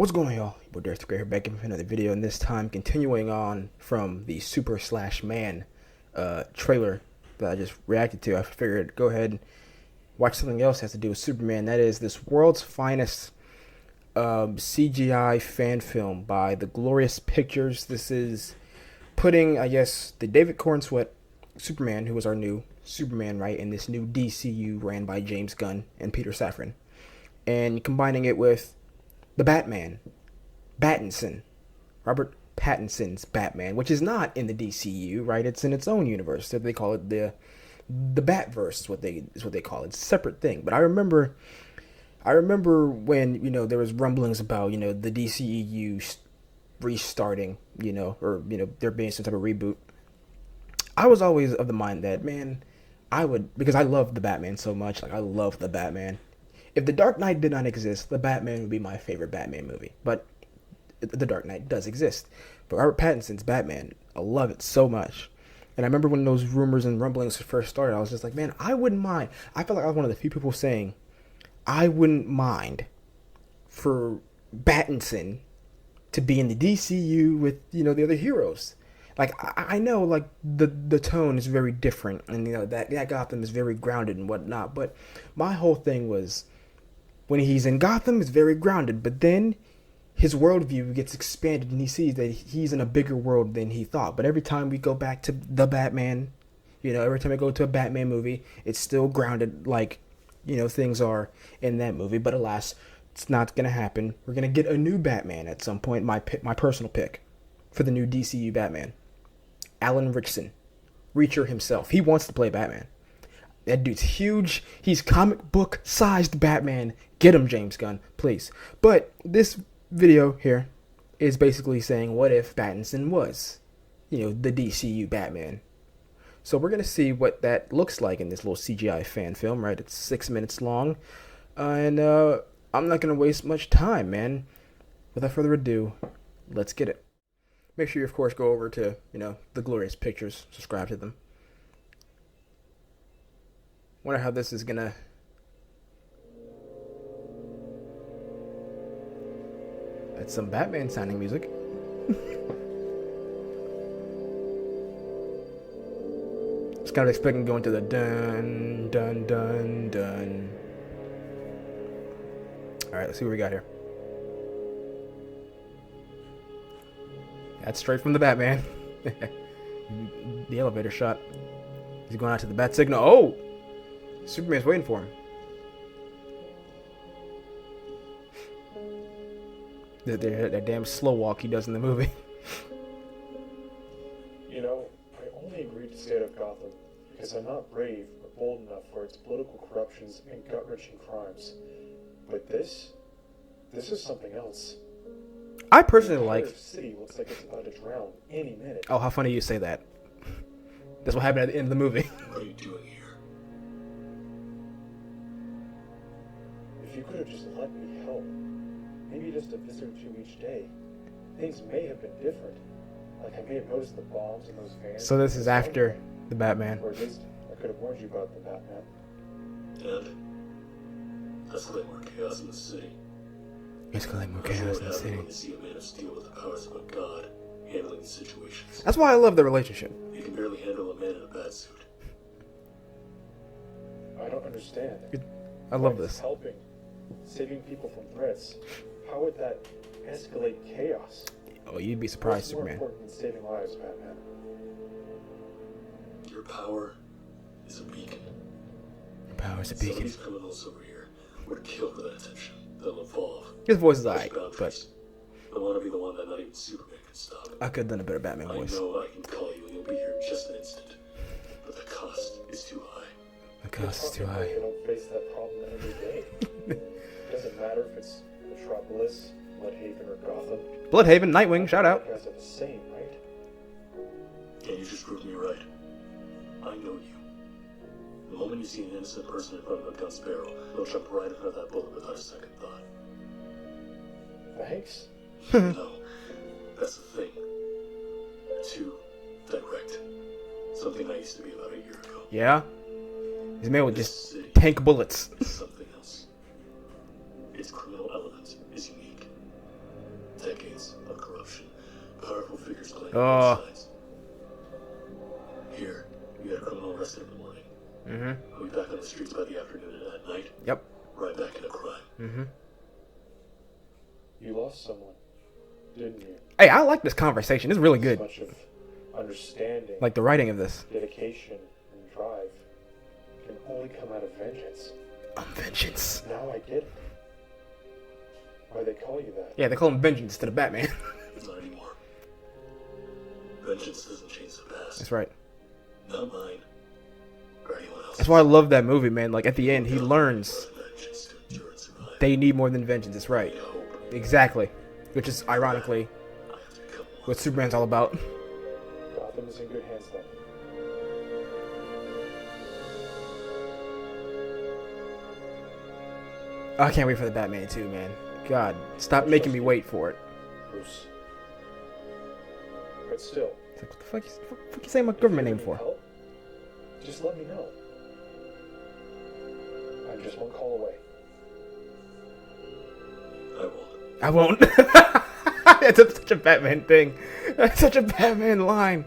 What's going on, y'all? Your boy Darius here, back with another video, and this time continuing on from the Super Slash Man trailer that I just reacted to. I figured go ahead and watch something else that has to do with Superman. That is this world's finest CGI fan film by the Glorious Pictures. This is putting, I guess, the David Cornsweet Superman, who was our new Superman, right, in this new DCU ran by James Gunn and Peter Safran, and combining it with the Batman, Battinson, Robert Pattinson's Batman, which is not in the DCU, right? It's in its own universe. So they call it the Batverse is what they call it. It's a separate thing. But I remember when there was rumblings about the DCEU restarting, or there being some type of reboot. I was always of the mind that because I love the Batman so much. Like, I love the Batman. If The Dark Knight did not exist, The Batman would be my favorite Batman movie. But The Dark Knight does exist. But Robert Pattinson's Batman, I love it so much. And I remember when those rumors and rumblings first started, I was just like, man, I wouldn't mind. I felt like I was one of the few people saying, I wouldn't mind for Battinson to be in the DCU with, the other heroes. Like, I know, like, the tone is very different, and, that Gotham is very grounded and whatnot, but my whole thing was, when he's in Gotham, it's very grounded, but then his worldview gets expanded, and he sees that he's in a bigger world than he thought. But every time we go back to the Batman, every time I go to a Batman movie, it's still grounded like, things are in that movie. But alas, it's not going to happen. We're going to get a new Batman at some point, my personal pick for the new DCU Batman. Alan Ritchson, Reacher himself. He wants to play Batman. That dude's huge. He's comic book sized Batman. Get him, James Gunn, please. But this video here is basically saying, what if Battinson was, the DCU Batman? So we're going to see what that looks like in this little CGI fan film, right? It's 6 minutes long. And I'm not going to waste much time, man. Without further ado, let's get it. Make sure you, of course, go over to, the Glorious Pictures. Subscribe to them. Wonder how this is gonna. That's some Batman sounding music. Just kind of expecting going to the dun dun dun dun. All right, let's see what we got here. That's straight from the Batman. The elevator shot. He's going out to the bat signal. Oh! Superman's waiting for him. That damn slow walk he does in the movie. I only agreed to stay out of Gotham because I'm not brave or bold enough for its political corruptions and gut-wrenching crimes. But this is something else. I personally like. The city looks like it's about to drown any minute. Oh, how funny you say that. That's what happened at the end of the movie. What are you doing here? If you could have just let me help, maybe just a visit or two each day, things may have been different. Like, I may have noticed the bombs in those vans. So this is after the Batman. Or at least I could have warned you about the Batman. And escalate more chaos in the city. Escalate more chaos in the city. When you see a man of steel with the powers of a god handling these situations. That's why I love the relationship. You can barely handle a man in a bat suit. I don't understand. I love Like, this. helping, saving people from threats. How would that escalate chaos? Oh, you'd be surprised, What's more Superman. important than saving lives, Batman? Your power is a beacon. Your power's a Some of beacon. these criminals over here would kill for that attention. They'll evolve. His voice is Push alright, but boundaries. I want to be the one that not even Superman can stop. I could have done a better Batman I voice. know I can call you and you'll be here in just an instant. But the cost is too high. The cost is too You're talking high. like you don't face that problem every day. Doesn't matter if it's Metropolis, Bloodhaven, or Gotham. Bloodhaven, Nightwing, shout out. You guys are the same, right? And you just proved me right. I know you. The moment you see an innocent person in front of a gun's barrel, you'll jump right in front of that bullet without a second thought. Thanks. No, that's the thing. You're too direct. Something I used to be about a year ago. Yeah? He's made with This just city tank bullets. is something else. Its criminal element is unique. figures playing Oh. both sides. Here, you had a criminal arrested in the morning. Mm-hmm. We'll be back on the streets by the afternoon, and at night, Yep. right back into crime. Mm-hmm. You lost someone, didn't you? Hey, I like this conversation. It's really good. So much of understanding, Like the writing of this. dedication, and drive can only come out of vengeance. Vengeance. Now I get it. Why they call you that. Yeah, they call him Vengeance instead of Batman. Not anymore. Vengeance doesn't change the past. That's right. Not mine, or anyone else's. That's why I love that movie, man. Like, at the end, he learns Vengeance to endure and survive. they need more than vengeance. That's right. Need hope. Exactly. Which is, ironically, I have to become one. what Superman's all about. Gotham is in good hands then. I can't wait for the Batman 2, man. God, stop making me wait for it. Bruce. But still, It's like, what the fuck you saying my government name if you for? need help, just let me know. I'm just one call away. I won't. I won't. That's such a Batman thing. That's such a Batman line.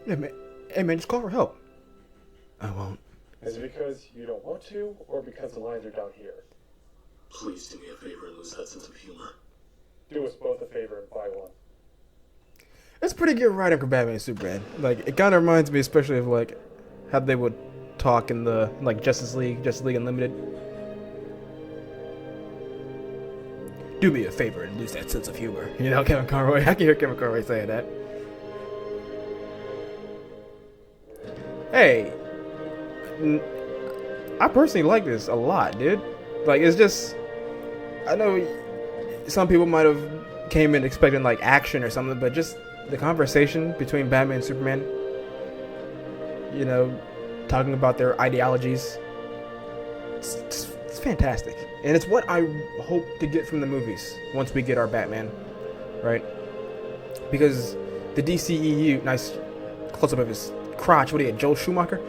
Hey man, just call for help. I won't. Is it because you don't want to, or because the lines are down here? Please do me a favor and lose that sense of humor. Do us both a favor and buy one. It's pretty good writing for Batman and Superman. Like, it kind of reminds me especially of, like, how they would talk in the, like, Justice League Unlimited. Do me a favor and lose that sense of humor. You know, Kevin Conroy. I can hear Kevin Conroy saying that. Hey, I personally like this a lot, dude. Like, it's just, I know some people might have came in expecting, like, action or something, but just the conversation between Batman and Superman, you know, talking about their ideologies, it's fantastic. And it's what I hope to get from the movies once we get our Batman, right? Because the DCEU, nice close-up of his crotch, what are you, Joel Schumacher?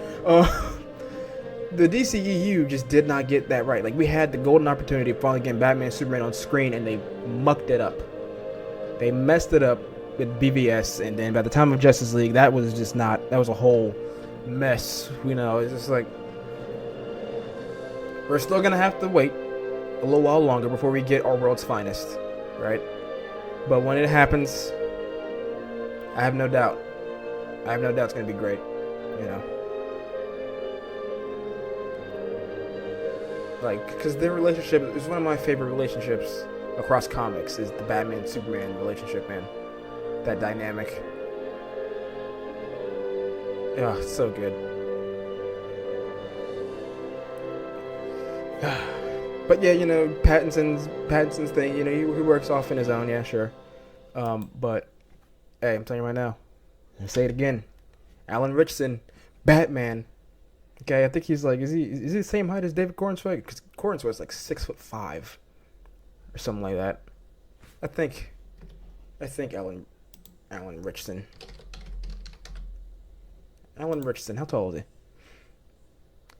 The DCEU just did not get that right. Like, we had the golden opportunity of finally getting Batman and Superman on screen, and they mucked it up. They messed it up with BVS, and then by the time of Justice League, that was just not, that was a whole mess. You know, it's just like, we're still gonna have to wait a little while longer before we get our world's finest, right? But when it happens, I have no doubt it's gonna be great, you know. Like, because their relationship is one of my favorite relationships across comics, is the Batman and Superman relationship, man. That dynamic. Yeah, it's so good. But yeah, you know, Pattinson's thing, you know, he works off in his own, yeah, sure. But hey, I'm telling you right now, I'll say it again. Alan Ritchson, Batman. Okay, I think he's like, is he the same height as David Cornsweet? Because Cornsweet's like 6'5" or something like that. I think Alan Ritchson. Alan Ritchson, how tall is he?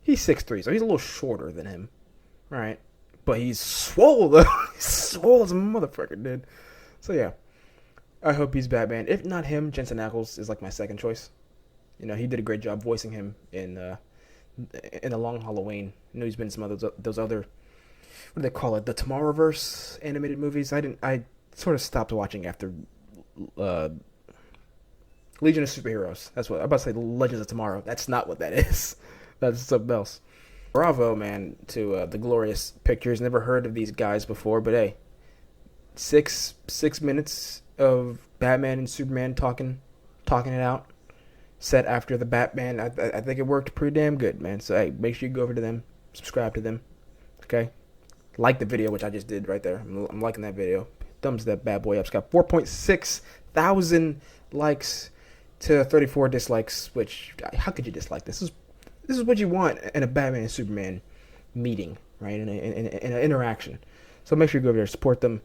He's 6'3", so he's a little shorter than him, right? But he's swole though. He's swole as a motherfucker, dude. So yeah, I hope he's Batman. If not him, Jensen Ackles is like my second choice. You know, he did a great job voicing him in The Long Halloween. I know he's been in some of those other, what do they call it, the Tomorrowverse animated movies. I sort of stopped watching after Legion of Superheroes. That's what I'm about to say. Legends of Tomorrow. That's not what that is. That's something else. Bravo, man, to the Glorious Pictures. Never heard of these guys before, but hey, six minutes of Batman and Superman talking it out. Set after the Batman. I think it worked pretty damn good, man. So hey, make sure you go over to them, subscribe to them, okay? Like the video, which I just did right there. I'm liking that video. Thumbs that bad boy up. It's got 4.6 thousand likes to 34 dislikes. Which, how could you dislike this? This is what you want in a Batman and Superman meeting, right? In an interaction. So make sure you go over there, support them.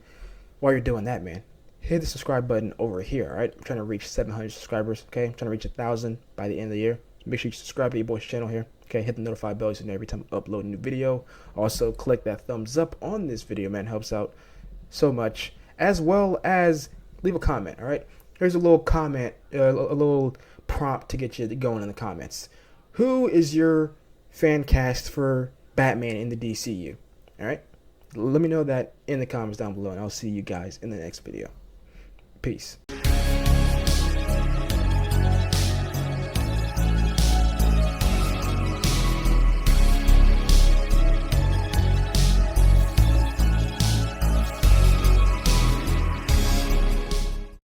While you're doing that, man, hit the subscribe button over here, all right? I'm trying to reach 700 subscribers, okay? I'm trying to reach 1,000 by the end of the year. So make sure you subscribe to your boy's channel here, okay? Hit the notify bell so you know every time I upload a new video. Also, click that thumbs up on this video, man. Helps out so much. As well as leave a comment, all right? here's a little comment, a little prompt to get you going in the comments. Who is your fan cast for Batman in the DCU? All right, let me know that in the comments down below, and I'll see you guys in the next video. Peace.